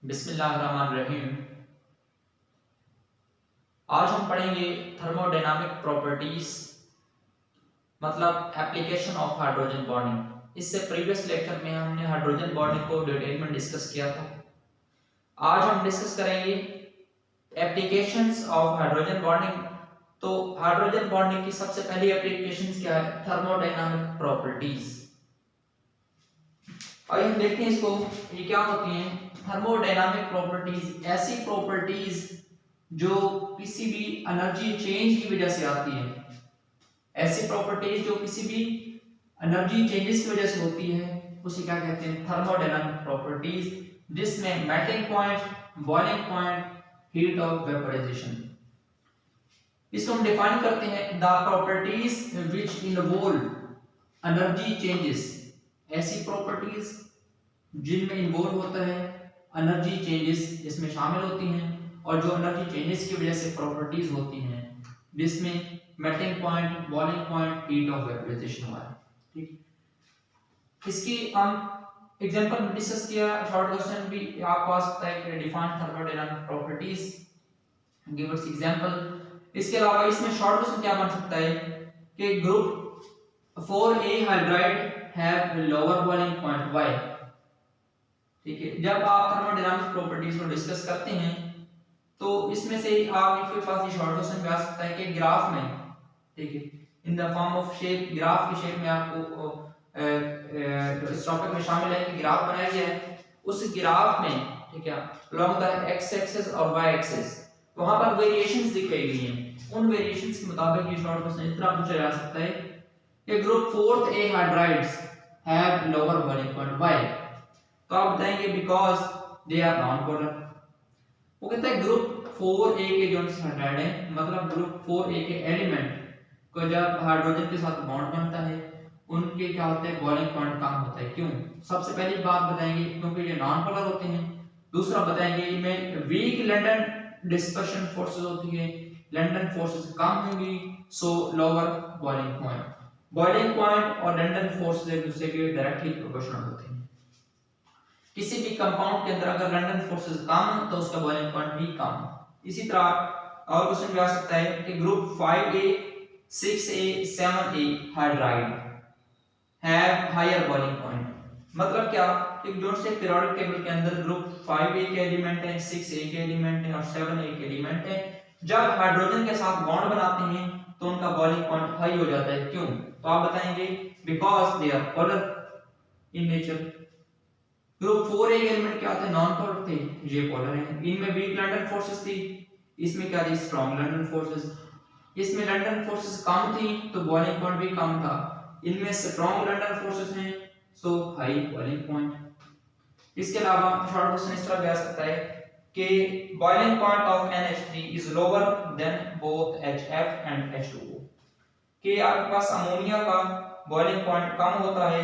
बिस्मिल्लाहिर्रहमानिर्रहीम। आज हम पढ़ेंगे थर्मोडायनामिक प्रॉपर्टीज, मतलब एप्लीकेशन ऑफ हाइड्रोजन बॉन्डिंग। इससे प्रीवियस लेक्चर में हमने हाइड्रोजन बॉन्डिंग को डिटेल में डिस्कस किया था। आज हम डिस्कस करेंगे एप्लीकेशंस ऑफ हाइड्रोजन बॉन्डिंग। तो हाइड्रोजन बॉन्डिंग की सबसे पहली एप्लीकेशंस क्या है? Thermodynamic properties. और हम देखते हैं इसको, ये क्या होती हैं? थर्मोडायनामिक प्रॉपर्टीज ऐसी प्रॉपर्टीज जो किसी भी एनर्जी चेंज की वजह से आती है। ऐसी प्रॉपर्टीज जो किसी भी एनर्जी चेंजेस की वजह से होती है उसे क्या कहते हैं? थर्मोडायनामिक प्रॉपर्टीज, जिसमें melting point, boiling point, heat of vaporisation. इसको हम डिफाइन करते हैं, the properties which involve energy changes. ऐसी प्रॉपर्टीज जिनमें इन्वॉल्व होता है एनर्जी चेंजेस, जिसमें शामिल होती हैं, और जो एनर्जी चेंजेस की वजह से प्रॉपर्टीज होती हैं, जिसमें melting point, boiling point, heat of vaporisation हुआ है। ठीक, इसकी हम एग्जांपल में डिस्कस किया। शॉर्ट क्वेश्चन भी आपको आ सकता है कि define thermodynamic properties, give us example. इसके अलावा इसमें शॉर्ट क्वेश्चन क्या बन सकता है कि group 4A hydride have lower boiling point, why? ठीक है, जब आप थर्मोडायनामिक प्रॉपर्टीज को डिस्कस करते हैं तो इसमें से आपके पास ये शॉर्ट क्वेश्चन भी आ सकता है कि ग्राफ में, ठीक है, in the form of shape, graph की शेप में आपको इस टॉपिक में शामिल है कि ग्राफ बनाया गया है। उस ग्राफ में, ठीक है, अलोंग द एक्स एक्सिस और वाई एक्सिस वहां पर वेरिएशंस दिखाई गई हैं। उन वेरिएशंस के मुताबिक ये शॉर्ट क्वेश्चन इस तरह पूछा जा सकता है कि group 4A hydrides have lower boiling point, why? तो आप बताएंगे because they are non polar. वो कहता है ग्रुप 4A के जो हाइड्राइड है, मतलब ग्रुप 4A के एलिमेंट को जब हाइड्रोजन के साथ बॉन्ड बनता है उनके क्या होते हैं? बॉइलिंग पॉइंट कम होता है। क्यों? सबसे पहली बात बताएंगे क्योंकि ये नॉन पोलर होते हैं। दूसरा बताएंगे इनमें वीक लंडन डिस्पर्शन फोर्सेस होती है, लंडन फोर्सेस कम होंगी, सो lower boiling point. Boiling point और लंडन फोर्सेस एक दूसरे के डायरेक्टली प्रोपोर्शनल होते हैं। किसी भी कंपाउंड के अंदर अगर लंडन फोर्सेस कम है तो उसका बॉइलिंग पॉइंट भी कम है। इसी तरह और क्वेश्चन भी आ सकता है कि group 5A 6A 7A hydride have higher boiling point. मतलब क्या कि जो से पीरियोडिक टेबल के अंदर ग्रुप 5A के एलिमेंट है, 6A के एलिमेंट है और 7A के एलिमेंट है, जब हाइड्रोजन के साथ बॉन्ड बनाते हैं तो उनका बॉइलिंग पॉइंट हाई हो जाता है। क्यों? तो आप बताएंगे because they are polar in nature. Group 4A के एलिमेंट क्या थे? नॉन पोलर थे, ये पोलर हैं। इनमें वीक लंडन फोर्सेस थी, इसमें क्या थी? Strong London forces. इसमें लंडन फोर्सेस कम थी तो बॉइलिंग पॉइंट भी कम था। इनमें स्ट्रॉन्ग लंडन फोर्सेस हैं, सो हाई बॉइलिंग पॉइंट। इसके अलावा शॉर्ट क्वेश्चन इस तरह भी आ सकता है कि boiling point of NH3 is lower than both HF and H2O। कि आपके पास अमोनिया का बॉइलिंग पॉइंट कम होता है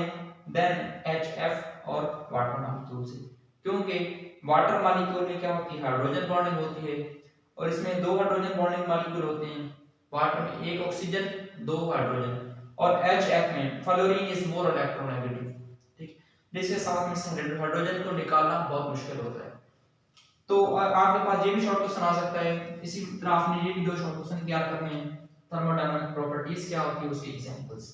देन HF और वाटर मॉलिक्यूल से, क्योंकि वाटर मॉलिक्यूल में क्या होती है? हाइड्रोजन बॉन्डिंग होती है, और इसमें दो हाइड्रोजन बॉन्डिंग मॉलिक्यूल होते हैं। वाटर में एक ऑक्सीजन, दो हाइड्रोजन, और HF में फ्लोरीन इज मोर इलेक्ट्रोनेगेटिव, ठीक, जिसके साथ में हाइड्रोजन को निकालना बहुत मुश्किल होता है। तो आपके पास ये भी शॉर्ट क्वेश्चन आ सकता है। इसी तरह आपने ये भी दो शॉर्ट क्वेश्चन तैयार करने हैं, थर्मोडायनामिक प्रॉपर्टीज क्या होती है उसके एग्जांपल्स।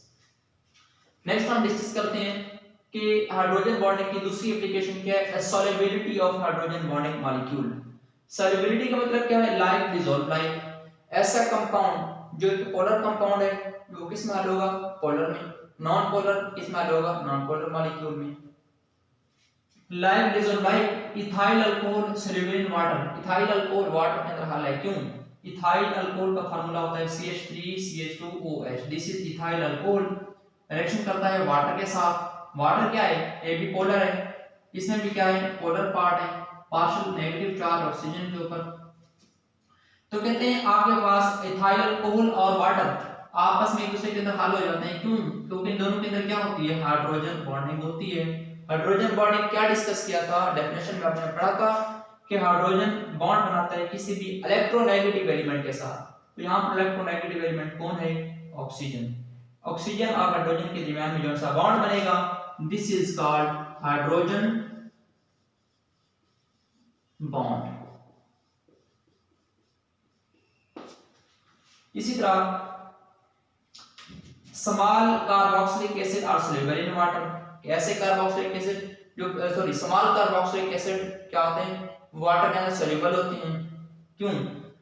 नेक्स्ट हम डिस्कस करते हैं कि हाइड्रोजन बॉन्डिंग की दूसरी एप्लीकेशन क्या है? Solubility of hydrogen bonding molecule. Solubility का मतलब क्या है? Like dissolve like. ऐसा कंपाउंड जो एक पोलर कंपाउंड है वो किस में हल होगा? पोलर में। नॉन पोलर किस में हल होगा? नॉन पोलर मॉलिक्यूल में। Like dissolve like, ethyl alcohol soluble in water. Ethyl alcohol water के अंदर हल है। क्यों? इथाइल अल्कोहल का फार्मूला होता है CH3CH2OH। This is ethyl alcohol. Reaction करता है वाटर के साथ। वाटर क्या है? ये भी पोलर है, इसमें भी क्या है? पोलर पार्ट है, पार्शियल नेगेटिव चार्ज ऑक्सीजन के ऊपर। तो कहते हैं आपके पास इथाइल अल्कोहल और वाटर आपस में एक दूसरे के अंदर हल हो जाते हैं। क्यों? क्योंकि इन दोनों के अंदर क्या होती है? हाइड्रोजन बॉन्डिंग होती है। हाइड्रोजन बॉन्डिंग क्या डिस्कस किया था? डेफिनेशन में आपने पढ़ा था कि हाइड्रोजन बॉन्ड बनाता है किसी भी इलेक्ट्रोनेगेटिव एलिमेंट के साथ। तो यहाँ पर इलेक्ट्रोनेगेटिव एलिमेंट कौन है? ऑक्सीजन। ऑक्सीजन और हाइड्रोजन के दरमियान में जो सा बॉन्ड बनेगा, this is called hydrogen bond. इसी तरह small carboxylic acid are soluble in water. ऐसे कार्बोक्सिलिक एसिड जो स्मॉल कार्बोक्सिलिक एसिड क्या होते हैं, वाटर के अंदर सॉल्युबल होते हैं। क्यों?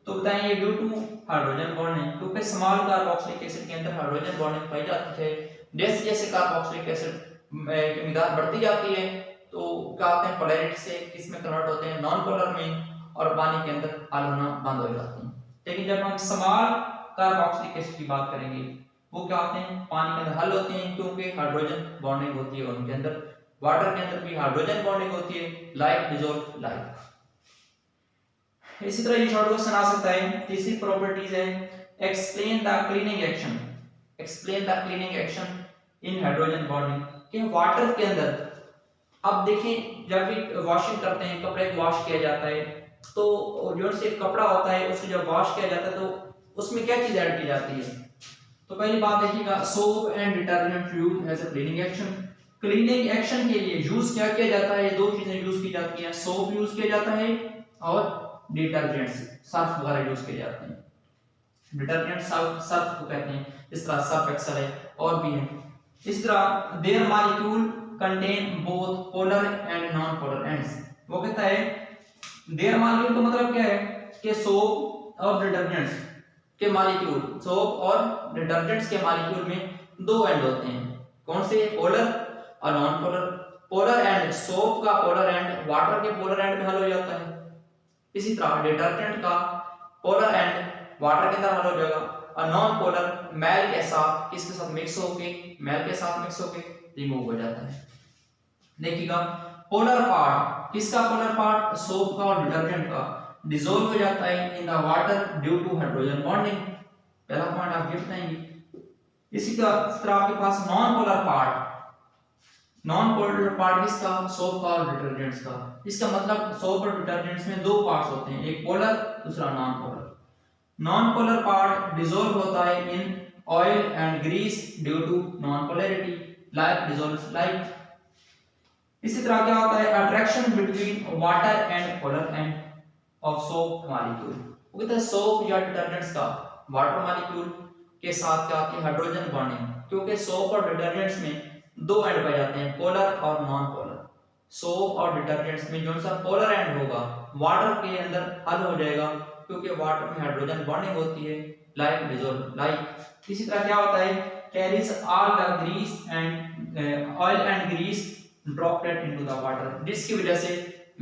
तो बताएं ये ड्यू टू हाइड्रोजन बॉन्डिंग, क्योंकि स्मॉल कार्बोक्सिलिक एसिड के अंदर हाइड्रोजन बॉन्डिंग पाई जाती है। जैसे जैसे कार्बोक्सिलिक एसिड की मिकदार बढ़ती जाती है तो क्या होते हैं, पोलैरिटी से किस में कन्वर्ट होते हैं, नॉन पोलर में, और पानी के अंदर हल होना बंद हो जाते हैं। लेकिन जब हम स्मॉल कार्बोक्सिलिक एसिड की बात करेंगे वो क्या होते हैं, पानी के अंदर हल होते हैं, क्योंकि हाइड्रोजन बॉन्डिंग होती है उनके अंदर। वाटर के अंदर भी हाइड्रोजन बॉन्डिंग होती है, लाइक डिसॉल्व लाइक। इसी तरह ये शॉर्ट क्वेश्चन आ सकता है। तीसरी प्रॉपर्टीज है explain the cleaning action. Explain the cleaning action in hydrogen bonding. कि वाटर के अंदर, अब देखें जब भी वॉशिंग करते हैं, कपड़े को वॉश किया जाता है, तो जो से कपड़ा होता है उसको जब वॉश किया जाता है तो उसमें क्या चीज ऐड की जाती है। तो पहली बात देखिएगा, soap and detergent use as a cleaning action. Cleaning action के लिए यूज क्या किया जाता है, ये दो चीजें यूज की जाती हैं, सोप यूज किया जाता है और डिटर्जेंट्स सर्फ वगैरह यूज किए जाते हैं। डिटर्जेंट सर्फ को कहते हैं, इस तरह सर्फ एक्सेल है और भी है। इस तरह there molecule contain both polar and non polar ends. वो कहता है देयर मॉलिक्यूल का मतलब क्या है कि सोप और डिटर्जेंट्स के मॉलिक्यूल, सोप और डिटर्जेंट्स के मॉलिक्यूल में दो एंड होते हैं। कौन से? पोलर और non polar. Polar and, soap का पोलर एंड वाटर के पोलर एंड में हल हो जाता है। इसी तरह डिटर्जेंट का पोलर एंड वाटर के अंदर हल हो जाएगा और नॉन पोलर मैल के साथ, किसके साथ मिक्स होके, मैल के साथ मिक्स होके रिमूव हो जाता है। देखिएगा पोलर पार्ट, किसका पोलर पार्ट? सोप का और डिटर्जेंट का डिसॉल्व हो जाता है in the water due to hydrogen bonding. पहला पॉइंट आप ये बताएंगे। इसी तरह आपके पास non polar part, non polar part किसका? सोप का और डिटर्जेंट्स का। इसका मतलब सोप और डिटर्जेंट्स में दो पार्ट्स होते हैं, एक पोलर दूसरा non polar. Non polar part dissolve होता है in oil and grease due to non polarity, like dissolves like. इसी तरह क्या होता है, attraction between water and polar end of soap molecule. वो कहते हैं सोप या डिटर्जेंट्स का वाटर मॉलिक्यूल के साथ क्या होती है, हाइड्रोजन बॉन्डिंग, क्योंकि सोप और डिटर्जेंट्स में दो एंड पाए जाते हैं, पोलर और नॉन पोलर। सोप और डिटर्जेंट्स में जो सा पोलर एंड होगा वाटर के अंदर हल हो जाएगा, क्योंकि वाटर में हाइड्रोजन बॉन्डिंग होती है, लाइक डिसॉल्व लाइक। इसी तरह क्या होता है, carries all the grease and oil and grease droplet into the water, जिसकी वजह से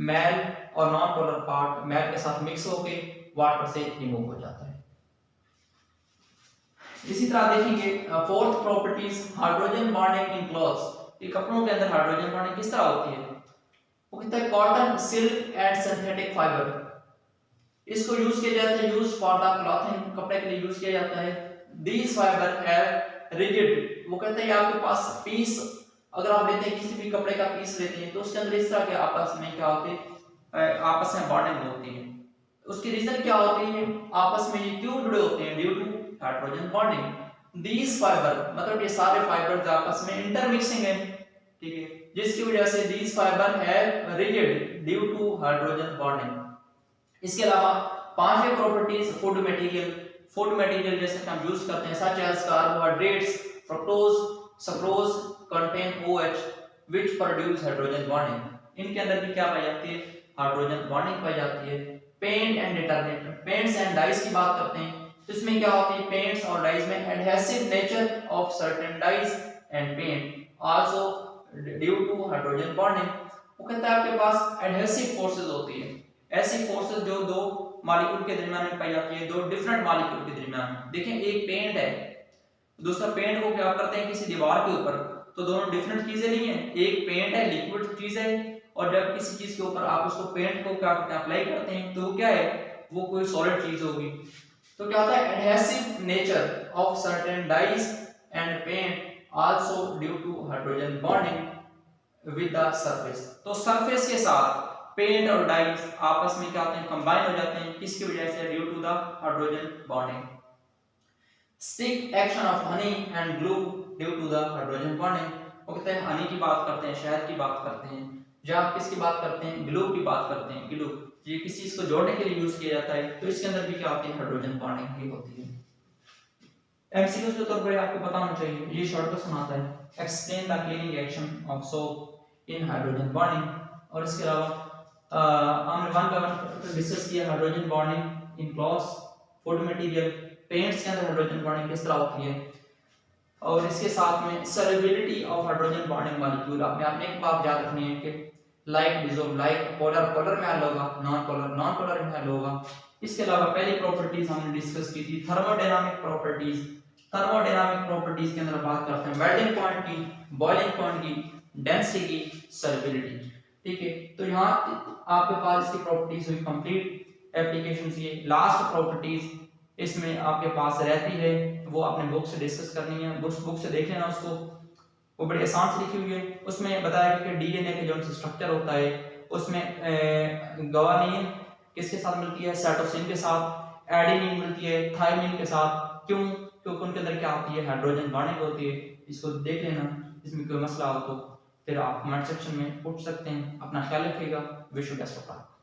मैल और नॉन पोलर पार्ट मैल के साथ मिक्स होके वाटर से रिमूव हो जाता है। इसी तरह देखेंगे fourth properties hydrogen bonding in clothes. ये कपड़ों के अंदर हाइड्रोजन बॉन्डिंग किस तरह होती है? वो कहता है cotton, silk and synthetic fibre, इसको यूज किया जाता है, यूज फॉर द क्लॉथिंग, कपड़े के लिए यूज किया जाता है। दीस फाइबर है रिजिड, वो कहते हैं आपके पास पीस, अगर आप लेते हैं किसी भी कपड़े का पीस लेते हैं तो उसके अंदर इस तरह के आपस में क्या होते हैं, आपस में बॉन्डिंग होती है। उसकी रीजन क्या होती है, आपस में ये क्यों जुड़े होते हैं? Due to hydrogen bonding. These fibre मतलब ये सारे फाइबर्स आपस में इंटरमिक्सिंग है, ठीक है, जिसकी वजह से दीस फाइबर है rigid due to hydrogen bonding. इसके अलावा पांचवी properties food material, food material जैसे हम यूज करते हैं such as carbohydrates, fructose, sucrose contain OH which produce hydrogen bonding. इनके अंदर भी क्या पाई जाती है, हाइड्रोजन बॉन्डिंग पाई जाती है। Paint and detergent, paints and dyes की बात करते हैं तो इसमें क्या होती है, पेंट्स और डाइज में adhesive nature of certain dyes and paint also due to hydrogen bonding. वो कहता है आपके पास एडहेसिव फोर्सेस होती है, ऐसी फोर्सेस जो दो मॉलिक्यूल के दरमियान में पाई जाती है, दो डिफरेंट मॉलिक्यूल के दरमियान। देखें एक पेंट है, दूसरा पेंट को क्या करते हैं किसी दीवार के ऊपर, तो दोनों डिफरेंट चीजें नहीं है, एक पेंट है लिक्विड चीज है, और जब किसी चीज के ऊपर आप उसको पेंट को क्या करते हैं, अप्लाई करते हैं, तो वो क्या है, वो कोई सॉलिड चीज होगी। तो क्या होता है, adhesive nature of certain dyes and paint also due to hydrogen bonding with the surface. तो सरफेस के साथ पेंट और डाइज आपस में क्या होते हैं, कंबाइन हो जाते हैं, किसकी वजह से? Due to the hydrogen bonding. Stick action of honey and glue due to the hydrogen bonding. वो कहते हैं हनी की बात करते हैं, शहद की बात करते हैं, जब आप किसकी बात करते हैं, ग्लू की बात करते हैं, ग्लू ये किसी चीज को जोड़ने के लिए यूज किया जाता है, तो इसके अंदर भी क्या होती है, हाइड्रोजन बॉन्डिंग भी होती है। एमसीक्यू के तौर पर आपको पता होना चाहिए, ये शॉर्ट क्वेश्चन आता है, explain the cleaning action of soap in hydrogen bonding. और इसके अलावा हमने वन बाय वन डिस्कस किया hydrogen bonding in clothes, food material, paints के अंदर हाइड्रोजन बॉन्डिंग किस तरह होती है, और इसके साथ में solubility of hydrogen bonding molecule. आपने एक बात याद रखनी है कि like dissolve like, polar polar में हल होगा, नॉन पोलर नॉन पोलर में हल होगा। इसके अलावा पहली प्रॉपर्टीज हमने डिस्कस की थी थर्मोडायनामिक प्रॉपर्टीज। थर्मोडायनामिक प्रॉपर्टीज के अंदर बात करते हैं मेल्टिंग पॉइंट की, बॉइलिंग पॉइंट की, डेंसिटी की, सॉल्युबिलिटी। ठीक है, तो यहाँ आपके पास इसकी प्रॉपर्टीज हुई कंप्लीट एप्लीकेशंस। ये लास्ट प्रॉपर्टीज इसमें आपके पास रहती है, वो आपने बुक से डिस्कस करनी है, बुक से देख लेना उसको, वो बड़ी आसान से लिखी हुई है। उसमें बताया गया कि डीएनए के जो स्ट्रक्चर होता है उसमें ग्वानिन किसके साथ मिलती है, साइटोसिन के साथ, एडेनिन मिलती है थायमिन के साथ। क्यों? क्योंकि उनके अंदर क्या होती है, हाइड्रोजन बॉन्डिंग होती है। इसको देख लेना, इसमें कोई मसला हो तो फिर आप कमेंट सेक्शन में पूछ सकते हैं। अपना ख्याल रखिएगा। Wish you best of luck.